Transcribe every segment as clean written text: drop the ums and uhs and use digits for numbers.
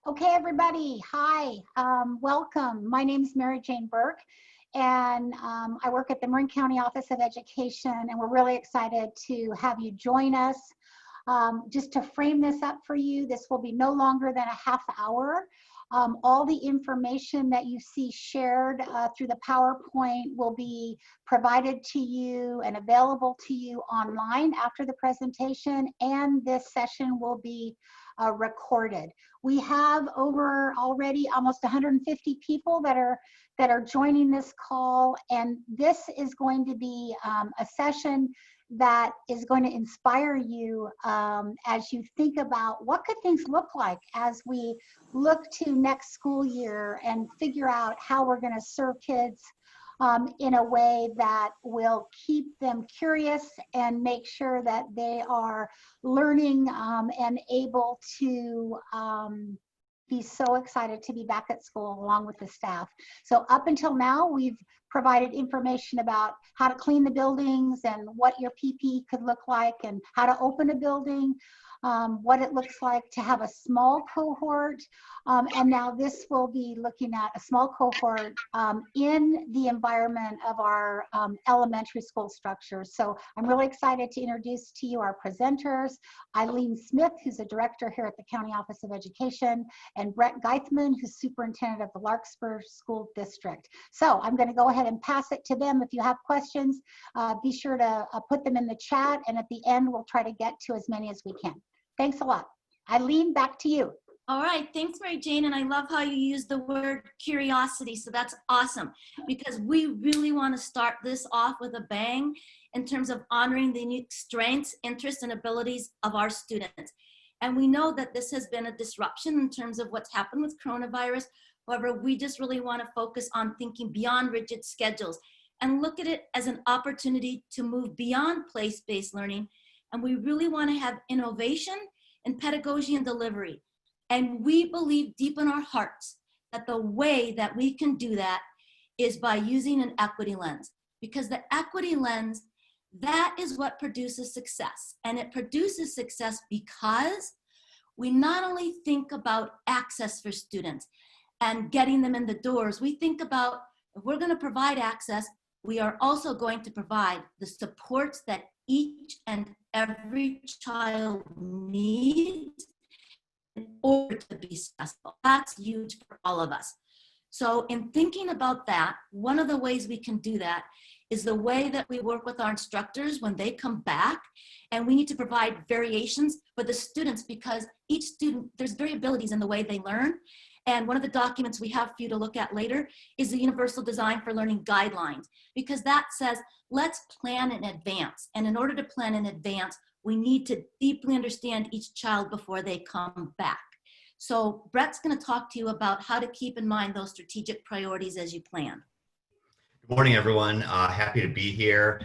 Okay, everybody, hi, welcome. My name is Mary Jane Burke, and I work at the Marin County Office of Education, and we're really excited to have you join us. Just to frame this up for you, this will be no longer than a half hour. All the information that you see shared through the PowerPoint will be provided to you and available to you online after the presentation, and this session will be recorded. We have over already almost 150 people that are joining this call, and this is going to be a session that is going to inspire you as you think about what could things look like as we look to next school year and figure out how we're going to serve kids in a way that will keep them curious and make sure that they are learning and able to be so excited to be back at school along with the staff. So up until now, we've provided information about how to clean the buildings and what your PPE could look like and how to open a building, what it looks like to have a small cohort. And now this will be looking at a small cohort in the environment of our elementary school structures. So I'm really excited to introduce to you our presenters, Eileen Smith, who's a director here at the County Office of Education, and Brett Geithman, who's superintendent of the Larkspur School District. So I'm going to go ahead and pass it to them. If you have questions, be sure to put them in the chat, and at the end, we'll try to get to as many as we can. Thanks a lot. Eileen, back to you. All right, thanks, Mary Jane, and I love how you use the word curiosity, so that's awesome, because we really want to start this off with a bang in terms of honoring the unique strengths, interests, and abilities of our students. And we know that this has been a disruption in terms of what's happened with coronavirus. However, we just really want to focus on thinking beyond rigid schedules and look at it as an opportunity to move beyond place-based learning. And we really want to have innovation in pedagogy and delivery. And we believe deep in our hearts that the way that we can do that is by using an equity lens, because the equity lens, that is what produces success. And it produces success because we not only think about access for students and getting them in the doors, we think about, if we're going to provide access, we are also going to provide the supports that each and every child needs in order to be successful. That's huge for all of us. So in thinking about that, one of the ways we can do that is the way that we work with our instructors when they come back, and we need to provide variations for the students, because each student, there's variabilities in the way they learn. And one of the documents we have for you to look at later is the Universal Design for Learning Guidelines, because that says, let's plan in advance. And in order to plan in advance, we need to deeply understand each child before they come back. So Brett's going to talk to you about how to keep in mind those strategic priorities as you plan. Good morning, everyone. Happy to be here.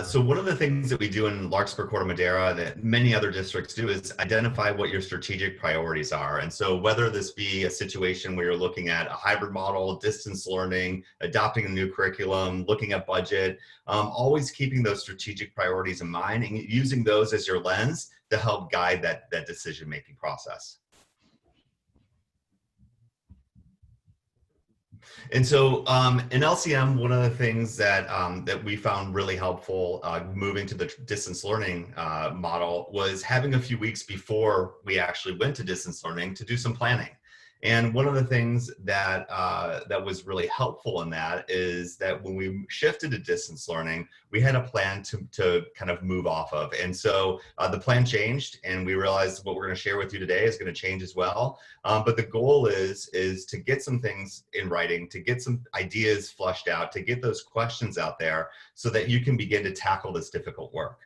So one of the things that we do in Larkspur, Corte Madera, that many other districts do, is identify what your strategic priorities are. And so whether this be a situation where you're looking at a hybrid model, distance learning, adopting a new curriculum, looking at budget, always keeping those strategic priorities in mind and using those as your lens to help guide that decision-making process. And so in LCM, one of the things that that we found really helpful moving to the distance learning model was having a few weeks before we actually went to distance learning to do some planning. And one of the things that that was really helpful in that is that when we shifted to distance learning, we had a plan to kind of move off of. And so the plan changed, and we realized what we're going to share with you today is going to change as well. But the goal is to get some things in writing, to get some ideas flushed out, to get those questions out there so that you can begin to tackle this difficult work.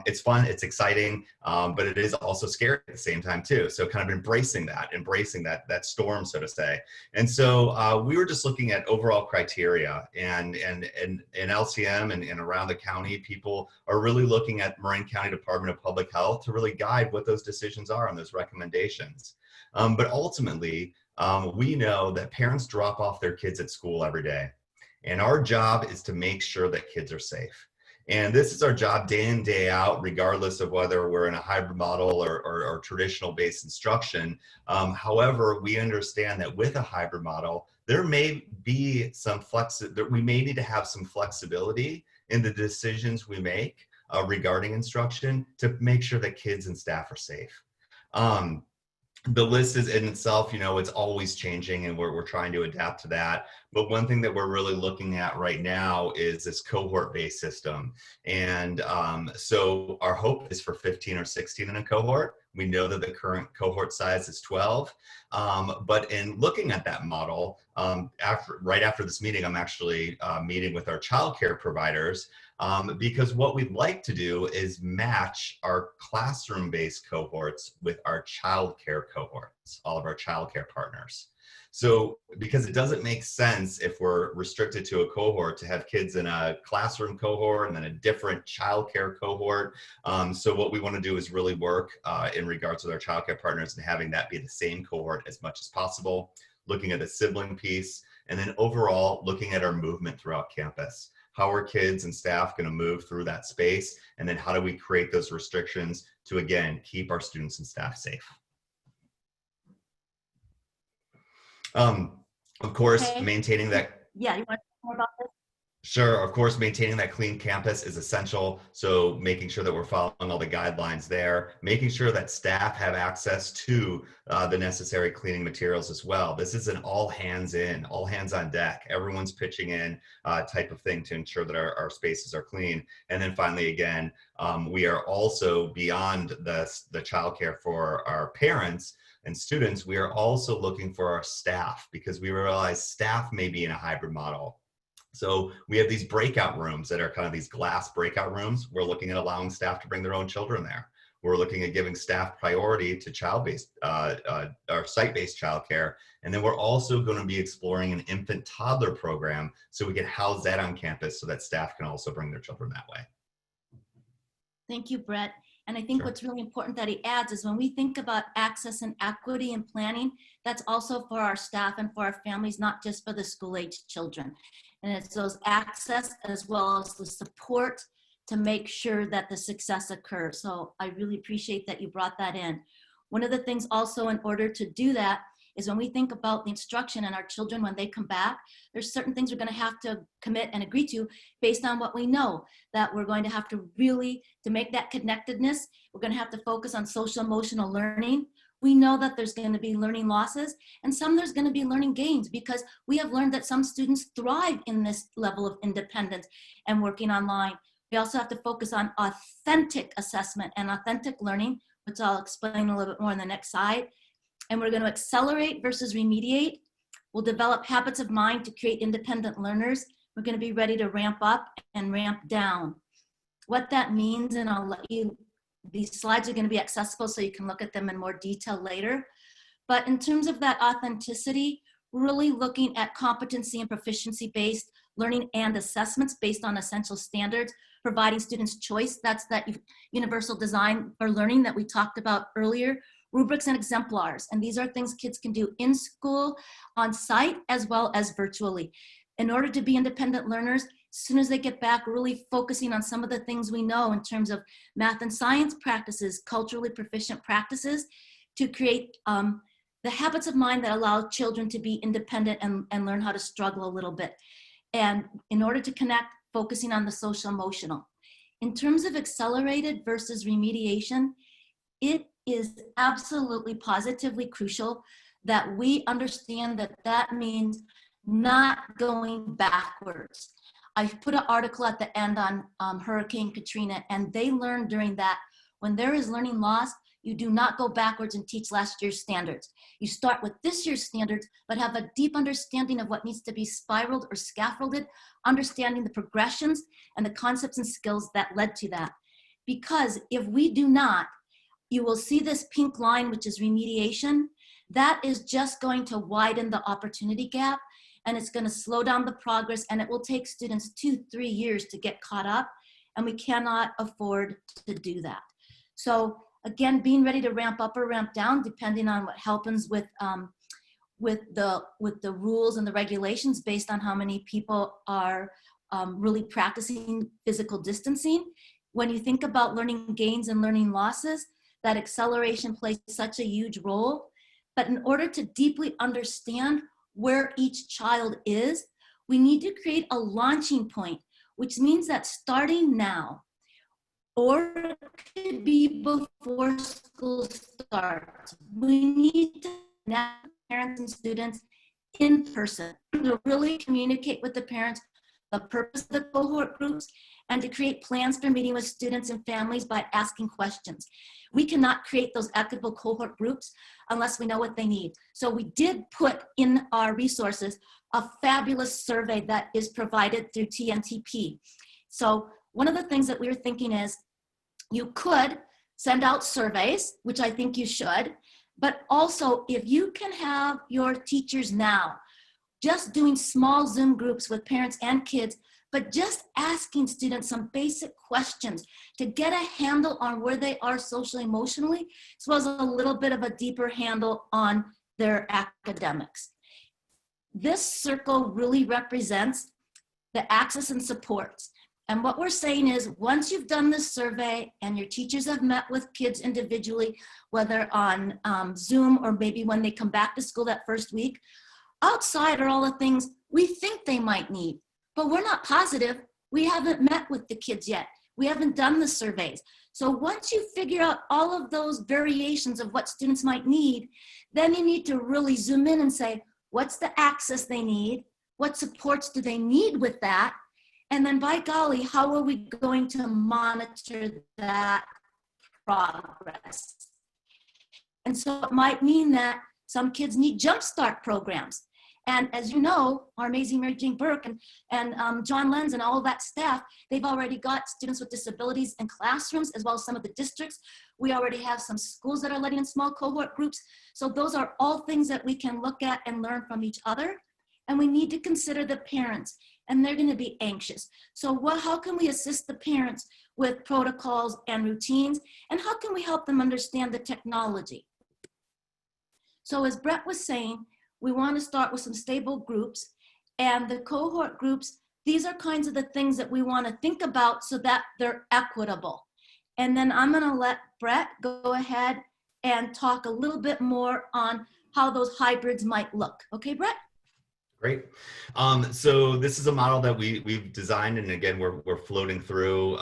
It's fun, it's exciting, but it is also scary at the same time too. So kind of embracing that storm, so to say. And so we were just looking at overall criteria, and in LCM and around the county, people are really looking at Marin County Department of Public Health to really guide what those decisions are and those recommendations. But ultimately, we know that parents drop off their kids at school every day. And our job is to make sure that kids are safe. And this is our job day in, day out, regardless of whether we're in a hybrid model or traditional based instruction. However, we understand that with a hybrid model, there may be some we may need to have some flexibility in the decisions we make regarding instruction to make sure that kids and staff are safe. The list is in itself, you know, it's always changing and we're trying to adapt to that. But one thing that we're really looking at right now is this cohort-based system. And so our hope is for 15 or 16 in a cohort. We know that the current cohort size is 12. But in looking at that model, right after this meeting, I'm actually meeting with our childcare providers because what we'd like to do is match our classroom-based cohorts with our childcare cohorts, all of our childcare partners. So, because it doesn't make sense if we're restricted to a cohort to have kids in a classroom cohort and then a different childcare cohort. So what we want to do is really work in regards with our childcare partners and having that be the same cohort as much as possible, looking at the sibling piece, and then overall looking at our movement throughout campus. How are kids and staff going to move through that space? And then how do we create those restrictions to, again, keep our students and staff safe? Of course, Okay. maintaining that. Yeah, you want to talk more about this? Sure, of course, maintaining that clean campus is essential. So making sure that we're following all the guidelines there, making sure that staff have access to the necessary cleaning materials as well. This is an all hands on deck. Everyone's pitching in type of thing to ensure that our spaces are clean. And then finally, again, we are also beyond the childcare for our parents and students. We are also looking for our staff because we realize staff may be in a hybrid model. So we have these breakout rooms that are kind of these glass breakout rooms. We're looking at allowing staff to bring their own children there. We're looking at giving staff priority to child-based or site-based childcare. And then we're also going to be exploring an infant toddler program so we can house that on campus so that staff can also bring their children that way. Thank you, Brett. And I think Sure. what's really important that he adds is when we think about access and equity and planning, that's also for our staff and for our families, not just for the school-aged children. And it's those access as well as the support to make sure that the success occurs. So I really appreciate that you brought that in. One of the things also in order to do that is when we think about the instruction and our children when they come back, there's certain things we're going to have to commit and agree to based on what we know that we're going to have to really, to make that connectedness, we're going to have to focus on social emotional learning. We know that there's going to be learning losses and some there's going to be learning gains because we have learned that some students thrive in this level of independence and working online. We also have to focus on authentic assessment and authentic learning, which I'll explain a little bit more on the next slide. And we're going to accelerate versus remediate. We'll develop habits of mind to create independent learners. We're going to be ready to ramp up and ramp down. What that means, and I'll let you, these slides are going to be accessible so you can look at them in more detail later. But in terms of that authenticity, really looking at competency and proficiency-based learning and assessments based on essential standards, providing students choice. That's that universal design for learning that we talked about earlier. Rubrics and exemplars, and these are things kids can do in school, on site, as well as virtually. In order to be independent learners, as soon as they get back, really focusing on some of the things we know in terms of math and science practices, culturally proficient practices, to create the habits of mind that allow children to be independent and learn how to struggle a little bit. And in order to connect, focusing on the social emotional. In terms of accelerated versus remediation, it is absolutely positively crucial that we understand that that means not going backwards. I put an article at the end on Hurricane Katrina, and they learned during that when there is learning loss, you do not go backwards and teach last year's standards. You start with this year's standards, but have a deep understanding of what needs to be spiraled or scaffolded, understanding the progressions and the concepts and skills that led to that. Because if we do not, you will see this pink line, which is remediation. That is just going to widen the opportunity gap, and it's going to slow down the progress, and it will take students 2-3 years to get caught up, and we cannot afford to do that. So again, being ready to ramp up or ramp down, depending on what happens with the rules and the regulations based on how many people are really practicing physical distancing. When you think about learning gains and learning losses, that acceleration plays such a huge role. But in order to deeply understand where each child is, we need to create a launching point, which means that starting now, or it could be before school starts, we need to connect parents and students in person to really communicate with the parents the purpose of the cohort groups, and to create plans for meeting with students and families by asking questions. We cannot create those equitable cohort groups unless we know what they need. So we did put in our resources a fabulous survey that is provided through TNTP. So one of the things that we were thinking is you could send out surveys, which I think you should, but also if you can have your teachers now just doing small Zoom groups with parents and kids, but just asking students some basic questions to get a handle on where they are socially, emotionally, as well as a little bit of a deeper handle on their academics. This circle really represents the access and supports. And what we're saying is once you've done this survey and your teachers have met with kids individually, whether on Zoom or maybe when they come back to school that first week, outside are all the things we think they might need, but we're not positive. We haven't met with the kids yet. We haven't done the surveys. So once you figure out all of those variations of what students might need, then you need to really zoom in and say, what's the access they need? What supports do they need with that? And then by golly, how are we going to monitor that progress? And so it might mean that some kids need jumpstart programs. And as you know, our amazing Mary Jane Burke and John Lenz and all of that staff, they've already got students with disabilities in classrooms, as well as some of the districts. We already have some schools that are letting in small cohort groups. So those are all things that we can look at and learn from each other. And we need to consider the parents, and they're gonna be anxious. So how can we assist the parents with protocols and routines? And how can we help them understand the technology? So as Brett was saying, we want to start with some stable groups, and the cohort groups, these are kinds of the things that we want to think about so that they're equitable. And then I'm going to let Brett go ahead and talk a little bit more on how those hybrids might look. Okay, Brett? Great. So this is a model that we've designed, and again, we're floating through,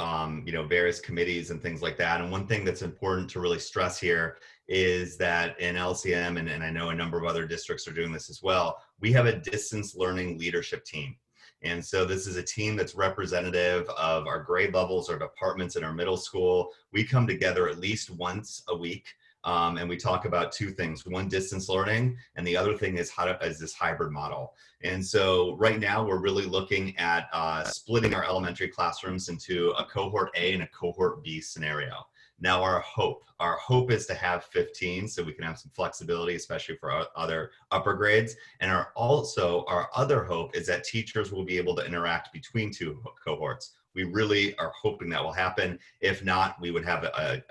various committees and things like that. And one thing that's important to really stress here is that in LCM, and I know a number of other districts are doing this as well, we have a distance learning leadership team. And so this is a team that's representative of our grade levels, our departments in our middle school. We come together at least once a week. And we talk about two things: one, distance learning, and the other thing is this hybrid model. And so right now we're really looking at splitting our elementary classrooms into a cohort A and a cohort B scenario. Now our hope is to have 15, so we can have some flexibility, especially for our other upper grades. And our other hope is that teachers will be able to interact between two cohorts. We really are hoping that will happen. If not, we would have a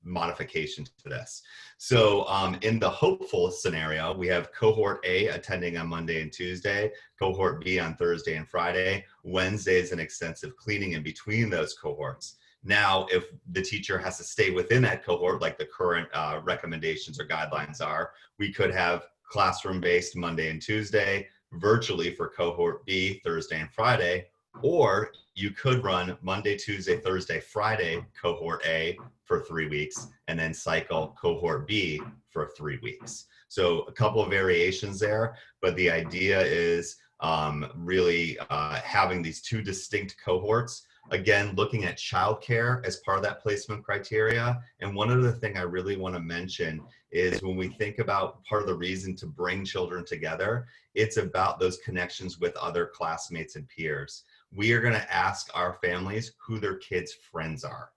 modification to this. So in the hopeful scenario, we have cohort A attending on Monday and Tuesday, cohort B on Thursday and Friday, Wednesdays and extensive cleaning in between those cohorts. Now, if the teacher has to stay within that cohort, like the current recommendations or guidelines are, we could have classroom-based Monday and Tuesday, virtually for cohort B, Thursday and Friday, or you could run Monday, Tuesday, Thursday, Friday, cohort A for 3 weeks, and then cycle cohort B for 3 weeks. So a couple of variations there, but the idea is really having these two distinct cohorts. Again, looking at childcare as part of that placement criteria. And one other thing I really want to mention is when we think about part of the reason to bring children together, it's about those connections with other classmates and peers. We are going to ask our families who their kids' friends are.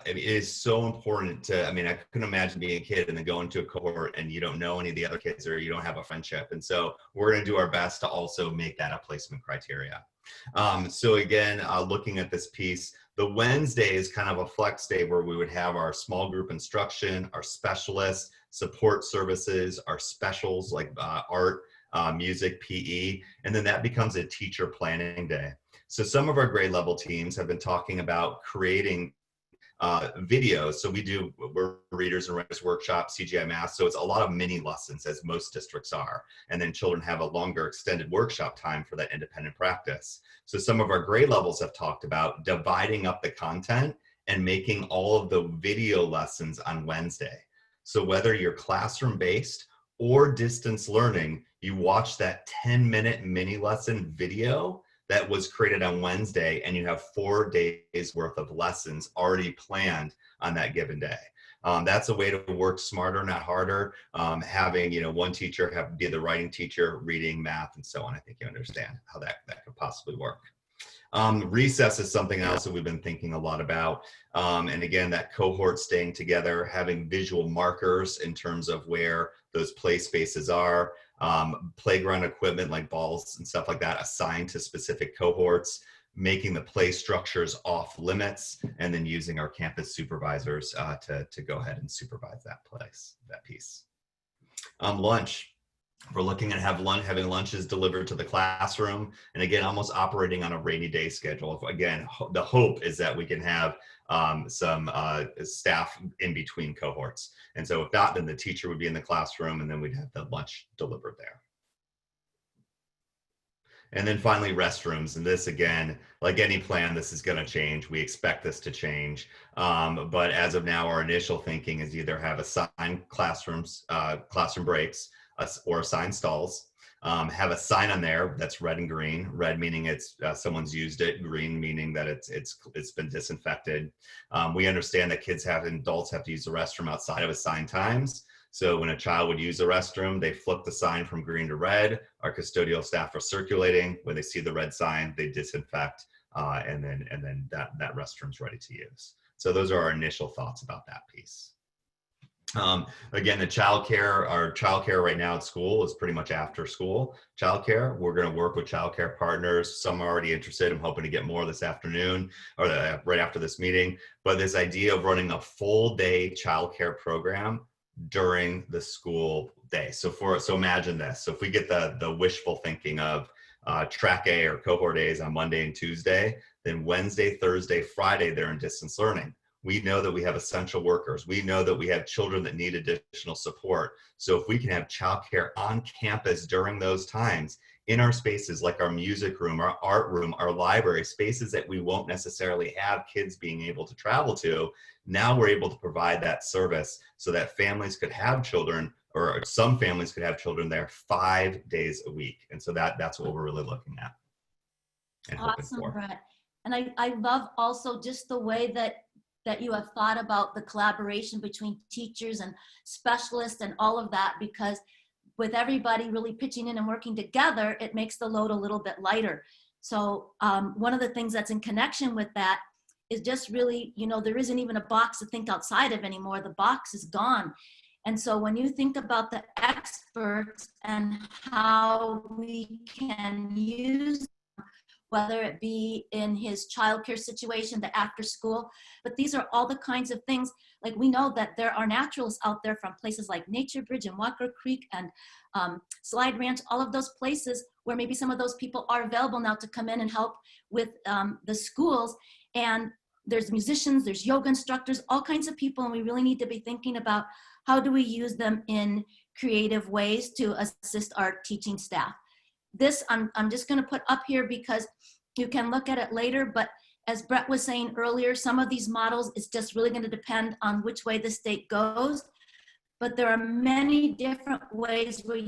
It is so important to, I couldn't imagine being a kid and then going to a cohort and you don't know any of the other kids or you don't have a friendship. And so we're going to do our best to also make that a placement criteria. So again, looking at this piece, the Wednesday is kind of a flex day where we would have our small group instruction, our specialists, support services, our specials like art, music, PE, and then that becomes a teacher planning day. So some of our grade level teams have been talking about creating videos. So we're readers and writers workshop, CGI math. So it's a lot of mini lessons, as most districts are. And then children have a longer extended workshop time for that independent practice. So some of our grade levels have talked about dividing up the content and making all of the video lessons on Wednesday. So whether you're classroom based or distance learning, you watch that 10-minute mini lesson video that was created on Wednesday, and you have 4 days worth of lessons already planned on that given day. That's a way to work smarter, not harder. Having one teacher be the writing teacher, reading, math, and so on. I think you understand how that could possibly work. Recess is something else that we've been thinking a lot about. And again, that cohort staying together, having visual markers in terms of where those play spaces are, playground equipment like balls and stuff like that assigned to specific cohorts, making the play structures off limits, and then using our campus supervisors to go ahead and supervise that piece. Lunch. We're looking at having lunches delivered to the classroom, and again, almost operating on a rainy day schedule. Again, the hope is that we can have some staff in between cohorts. And so if not, then the teacher would be in the classroom, and then we'd have the lunch delivered there. And then finally, restrooms. And this, again, like any plan, this is going to change. We expect this to change. But as of now, our initial thinking is either have assigned classroom breaks, or assigned stalls, have a sign on there that's red and green. Red meaning it's someone's used it, green meaning that it's been disinfected. We understand that kids and adults have to use the restroom outside of assigned times. So when a child would use the restroom, they flip the sign from green to red. Our custodial staff are circulating. When they see the red sign, they disinfect, and then that restroom's ready to use. So those are our initial thoughts about that piece. Again, our childcare right now at school is pretty much after school childcare. We're going to work with childcare partners. Some are already interested. I'm hoping to get more this afternoon or right after this meeting. But this idea of running a full day childcare program during the school day. So imagine this. So if we get the wishful thinking of track A or cohort A's on Monday and Tuesday, then Wednesday, Thursday, Friday, they're in distance learning. We know that we have essential workers. We know that we have children that need additional support. So if we can have childcare on campus during those times in our spaces like our music room, our art room, our library, spaces that we won't necessarily have kids being able to travel to, now we're able to provide that service so that families could have children, or some families could have children there 5 days a week. And so that's what we're really looking at and hoping for. Awesome, Brett. And I love also just the way that you have thought about the collaboration between teachers and specialists and all of that, because with everybody really pitching in and working together, it makes the load a little bit lighter. So one of the things that's in connection with that is just really, there isn't even a box to think outside of anymore. The box is gone. And so when you think about the experts and how we can use, whether it be in his childcare situation, the after school, but these are all the kinds of things, like we know that there are naturalists out there from places like Nature Bridge and Walker Creek and Slide Ranch, all of those places where maybe some of those people are available now to come in and help with the schools. And there's musicians, there's yoga instructors, all kinds of people, and we really need to be thinking about how do we use them in creative ways to assist our teaching staff. This I'm just going to put up here because you can look at it later, but as Brett was saying earlier, some of these models is just really going to depend on which way the state goes, but there are many different ways where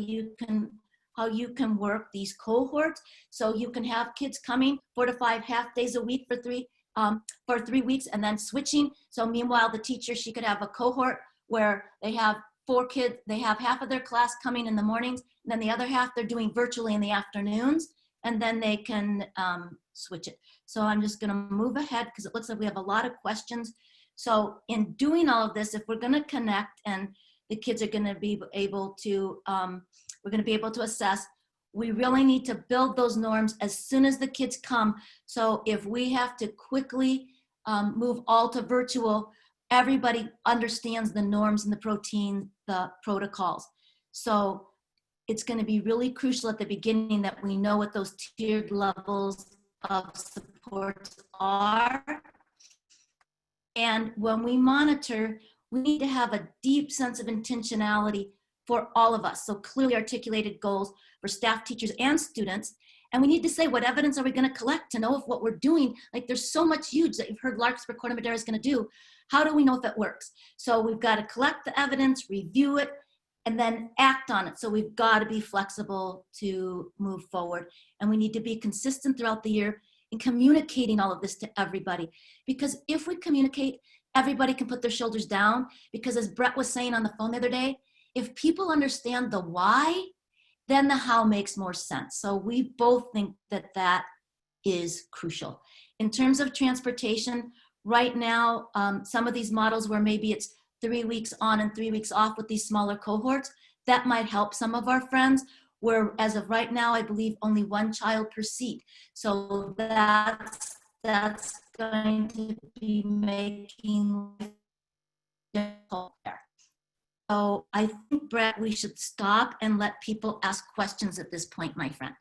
how you can work these cohorts. So you can have kids coming 4 to 5 half days a week for 3 weeks and then switching. So meanwhile, the teacher, she could have a cohort where they have 4 kids, they have half of their class coming in the mornings, and then the other half they're doing virtually in the afternoons, and then they can switch it. So I'm just gonna move ahead because it looks like we have a lot of questions. So in doing all of this, if we're gonna connect and the kids are gonna be able to, we're gonna be able to assess, we really need to build those norms as soon as the kids come. So if we have to quickly move all to virtual, everybody understands the norms and the protocols. So it's going to be really crucial at the beginning that we know what those tiered levels of supports are. And when we monitor, we need to have a deep sense of intentionality for all of us. So clearly articulated goals for staff, teachers, and students. And we need to say, what evidence are we going to collect to know if what we're doing, like there's so much huge that you've heard Larkspur Corte Madera is going to do. How do we know if it works? So we've got to collect the evidence, review it, and then act on it. So we've got to be flexible to move forward. And we need to be consistent throughout the year in communicating all of this to everybody. Because if we communicate, everybody can put their shoulders down. Because as Brett was saying on the phone the other day, if people understand the why, then the how makes more sense. So we both think that that is crucial. In terms of transportation, right now, some of these models where maybe it's 3 weeks on and 3 weeks off with these smaller cohorts, that might help some of our friends, where as of right now, I believe only 1 child per seat. So that's going to be making it difficult there. So I think, Brett, we should stop and let people ask questions at this point, my friend.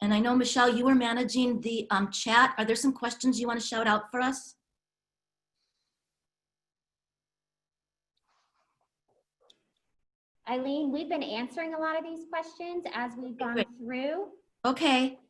And I know, Michelle, you were managing the chat. Are there some questions you want to shout out for us? Eileen, we've been answering a lot of these questions as we've gone through. Okay.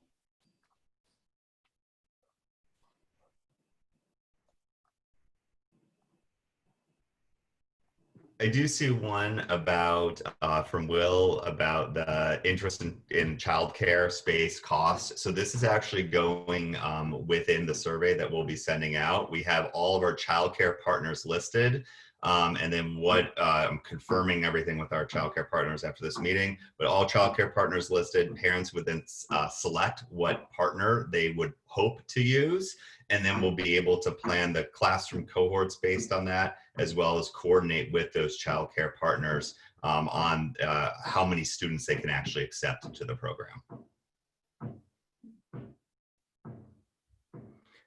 I do see one about from Will about the interest in childcare space cost. So this is actually going within the survey that we'll be sending out. We have all of our childcare partners listed. And then what I'm confirming everything with our childcare partners after this meeting, but all childcare partners listed, parents would then select what partner they would hope to use. And then we'll be able to plan the classroom cohorts based on that, as well as coordinate with those childcare partners on how many students they can actually accept into the program.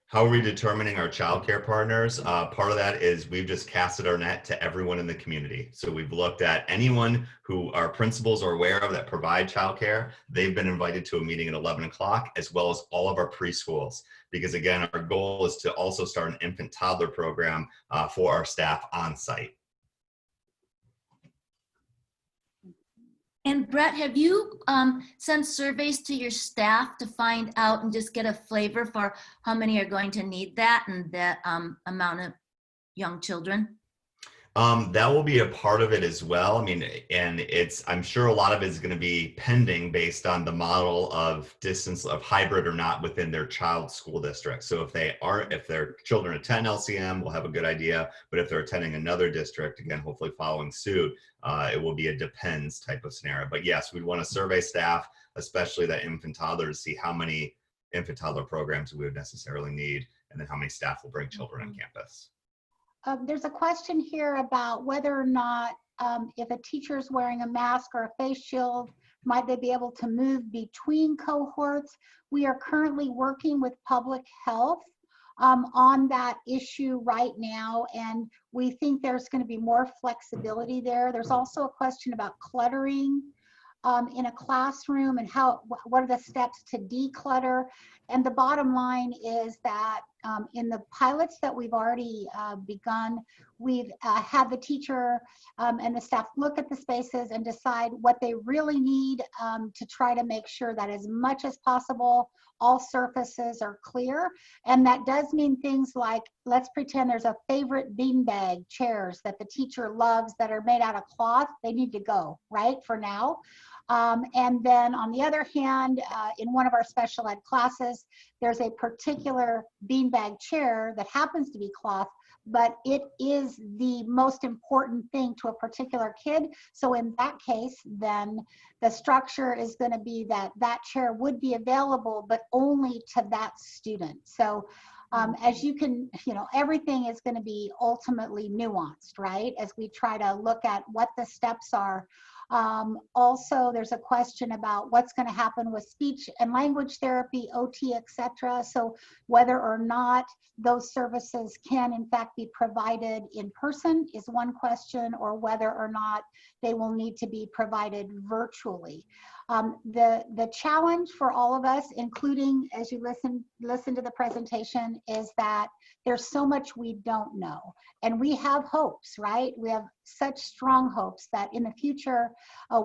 How are we determining our childcare partners? Part of that is we've just casted our net to everyone in the community. So we've looked at anyone who our principals are aware of that provide childcare. They've been invited to a meeting at 11 o'clock, as well as all of our preschools. Because again, our goal is to also start an infant toddler program for our staff on site. And Brett, have you sent surveys to your staff to find out and just get a flavor for how many are going to need that and the amount of young children? That will be a part of it as well. I mean, and I'm sure a lot of it is going to be pending based on the model of distance of hybrid or not within their child's school district. So if their children attend LCM, we'll have a good idea. But if they're attending another district, again, hopefully following suit, it will be a depends type of scenario. But yes, we'd want to survey staff, especially that infant toddler, to see how many infant toddler programs we would necessarily need, and then how many staff will bring children on campus. There's a question here about whether or not if a teacher is wearing a mask or a face shield, might they be able to move between cohorts? We are currently working with public health on that issue right now, and we think there's going to be more flexibility there. There's also a question about cluttering in a classroom and what are the steps to declutter. And the bottom line is that in the pilots that we've already begun, we've had the teacher and the staff look at the spaces and decide what they really need to try to make sure that as much as possible, all surfaces are clear. And that does mean things like, let's pretend there's a favorite beanbag chairs that the teacher loves that are made out of cloth. They need to go, right, for now. And then on the other hand, in one of our special ed classes, there's a particular beanbag chair that happens to be cloth, but it is the most important thing to a particular kid. So in that case, then the structure is going to be that that chair would be available, but only to that student. So as you can, everything is going to be ultimately nuanced, right? As we try to look at what the steps are. Also, there's a question about what's going to happen with speech and language therapy, OT, etc. So whether or not those services can in fact be provided in person is one question, or whether or not they will need to be provided virtually. The challenge for all of us, including as you listen to the presentation, is that there's so much we don't know. And we have hopes, right? We have such strong hopes that in the future,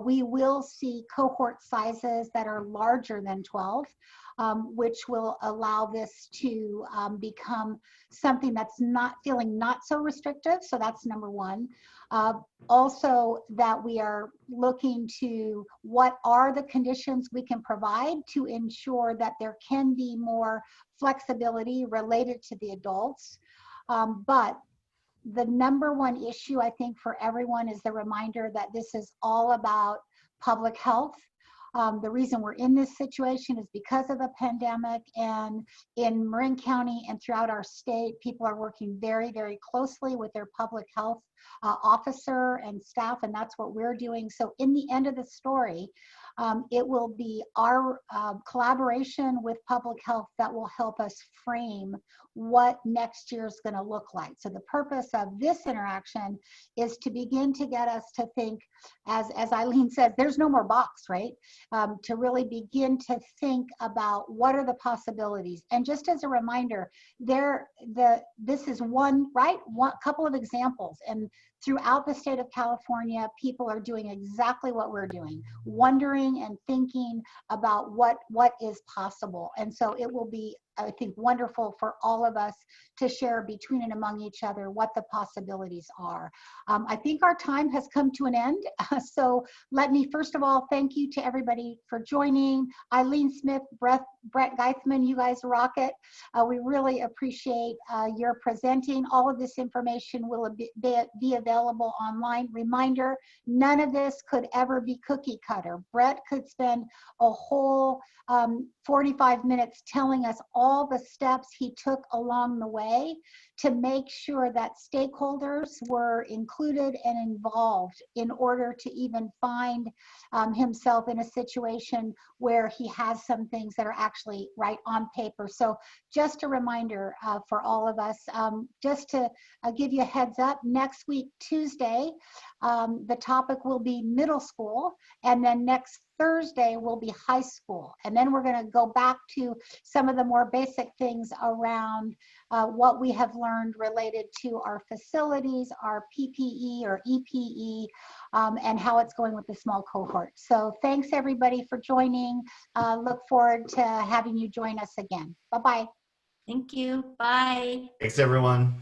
we will see cohort sizes that are larger than 12, which will allow this to become something that's not feeling not so restrictive. So that's number one. Also, that we are looking to what are the conditions we can provide to ensure that there can be more flexibility related to the adults. But the number one issue, I think, for everyone is the reminder that this is all about public health. The reason we're in this situation is because of the pandemic, and in Marin County and throughout our state, people are working very, very closely with their public health officer and staff, and that's what we're doing. So in the end of the story, it will be our collaboration with public health that will help us frame what next year is going to look like. So the purpose of this interaction is to begin to get us to think, as Eileen says, there's no more box, right? To really begin to think about what are the possibilities. And just as a reminder, this is one couple of examples. And throughout the state of California, people are doing exactly what we're doing, wondering and thinking about what is possible. And so it will be, I think, wonderful for all of us to share between and among each other what the possibilities are. I think our time has come to an end. So let me first of all thank you to everybody for joining. Eileen Smith, Brett Geithman, you guys rock it. We really appreciate your presenting. All of this information will be available online. Reminder, none of this could ever be cookie cutter. Brett could spend a whole 45 minutes telling us all the steps he took along the way to make sure that stakeholders were included and involved in order to even find himself in a situation where he has some things that are actually right on paper. So just a reminder for all of us, just to give you a heads up, next week, Tuesday, the topic will be middle school, and then next Thursday will be high school. And then we're going to go back to some of the more basic things around what we have learned related to our facilities, our PPE or EPE, and how it's going with the small cohort. So thanks everybody for joining. Look forward to having you join us again. Bye-bye. Thank you. Bye. Thanks, everyone.